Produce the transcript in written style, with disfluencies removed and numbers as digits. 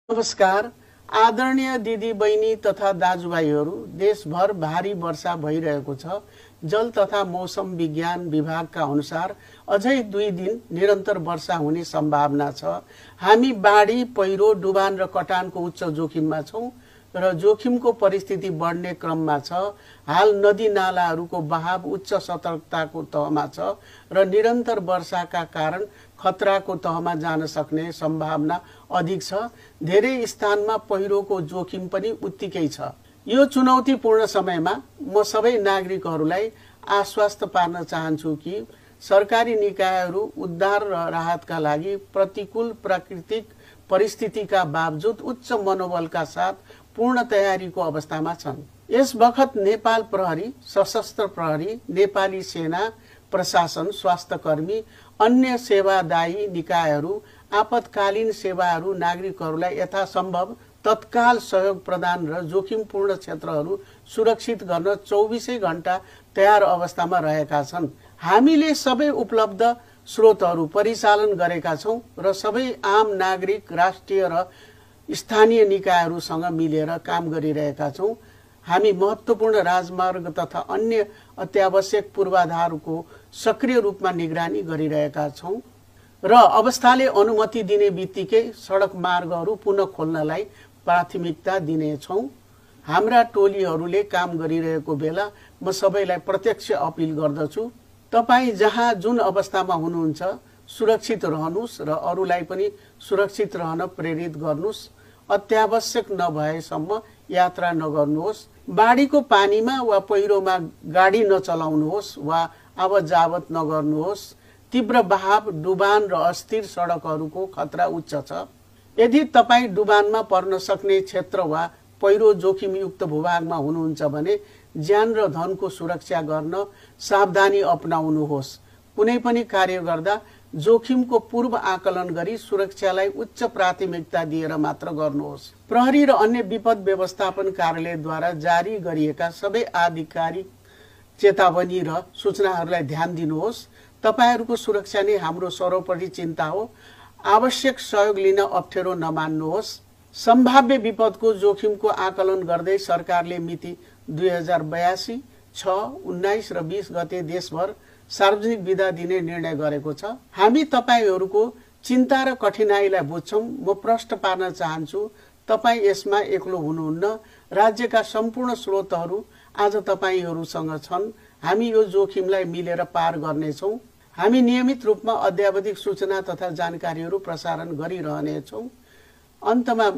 नमस्कार आदरणीय दिदी बहिनी तथा दाजुभाइहरू, देशभर भारी वर्षा भइरहेको छ। जल तथा मौसम विज्ञान विभागका अनुसार अझै 2 दिन निरन्तर वर्षा हुने सम्भावना छ। हामी बाढी, पहिरो, डुबान र कटानको उच्च जोखिममा छौं र जोखिमको परिस्थिति बढ्ने क्रममा छ। हाल नदी नालाहरूको बहाव उच्च सतर्कताको तहमा छ र निरन्तर वर्षाका कारण खतराको तहमा जान सक्ने सम्भावना अधिक छ। धेरै स्थानमा पहिरोको जोखिम पनि उत्तिकै छ। यो चुनौतीपूर्ण समयमा म सबै नागरिकहरूलाई आश्वस्त पार्न चाहन्छु कि सरकारी निकायहरू उद्धार र राहतका लागि प्रतिकूल प्राकृतिक परिस्थितिका बावजुद उच्च मनोबलका साथ पूर्ण तयारीको अवस्थामा छन्। यस बखत नेपाल प्रहरी, सशस्त्र प्रहरी, नेपाली सेना, प्रशासन, स्वास्थ्यकर्मी, अन्य सेवादायी निकायहरू आपतकालीन सेवाहरू नागरिकहरूलाई यथासम्भव तत्काल सहयोग प्रदान र जोखिमपूर्ण क्षेत्रहरू सुरक्षित गर्न 24 घण्टा तयार अवस्थामा रहेका छन्। हामीले सबै उपलब्ध स्रोतहरू परिचालन गरेका छौं र सबै आम नागरिक, राष्ट्रिय र स्थानीय निकायहरूसँग मिलेर काम गरिरहेका छौं। हामी महत्त्वपूर्ण राजमार्ग तथा अन्य अत्यावश्यक पूर्वाधारको सक्रिय रूपमा निगरानी गरिरहेका छौं र अवस्थाले अनुमति दिने बित्तिकै सडक मार्गहरू पुनः खोल्नलाई प्राथमिकता दिनेछौं। हाम्रा टोलीहरूले काम गरिरहेको बेला म सबैलाई प्रत्यक्ष अपिल गर्दछु, तपाई जहाँ जुन अवस्थामा हुनुहुन्छ सुरक्षित रहनुस् र अरूलाई पनि सुरक्षित रहन प्रेरित गर्नुस्। अत्यावश्यक नभएसम्म यात्रा नगर्नुहोस्। बाढीको पानीमा वा पहिरोमा गाडी नचलाउनुहोस् वा आवत-जावत नगर्नुहोस्। तीव्र बहाव, डुबान र अस्थिर सडकहरूको खतरा उच्च छ। यदि तपाई डुबानमा पर्न सक्ने क्षेत्र वा पहिरो जोखिमयुक्त भूभागमा हुनुहुन्छ भने ज्यान र धनको सुरक्षा गर्न सावधानी अपनाउनुहोस्। कुनै पनि कार्य गर्दा जोखिमको पूर्व आकलन गरी सुरक्षालाई उच्च प्राथमिकता दिएर मात्र गर्नुहोस्। प्रहरी र अन्य विपद व्यवस्थापन कार्यालयद्वारा जारी गरिएका सबै आधिकारिक चेतावनी र सूचनाहरूलाई ध्यान दिनुहोस्। तपाईहरूको सुरक्षा नै हाम्रो सर्वोपरि चिन्ता हो। आवश्यक सहयोग लिन अप्ठ्यारो नमान्नुहोस्। सम्भाव्य विपदको जोखिमको आकलन गर्दै सरकारले मिति 2082, 6, 19 र 20 गते देशभर सार्वजनिक बिदा दिने निर्णय गरेको छ। हामी तपाईहरूको चिन्ता र कठिनाइलाई बुझ्छौं। म प्रश्न पार्न चाहन्छु, तपाई यसमा एक्लो हुनुहुन्न। राज्यका सम्पूर्ण स्रोतहरू आज तपाईहरूसँग छन्। हामी यो जोखिमलाई मिलेर पार गर्नेछौं। हामी नियमित रूपमा अद्यावधिक सूचना तथा जानकारीहरू प्रसारण गरिरहनेछौं। अन्तमा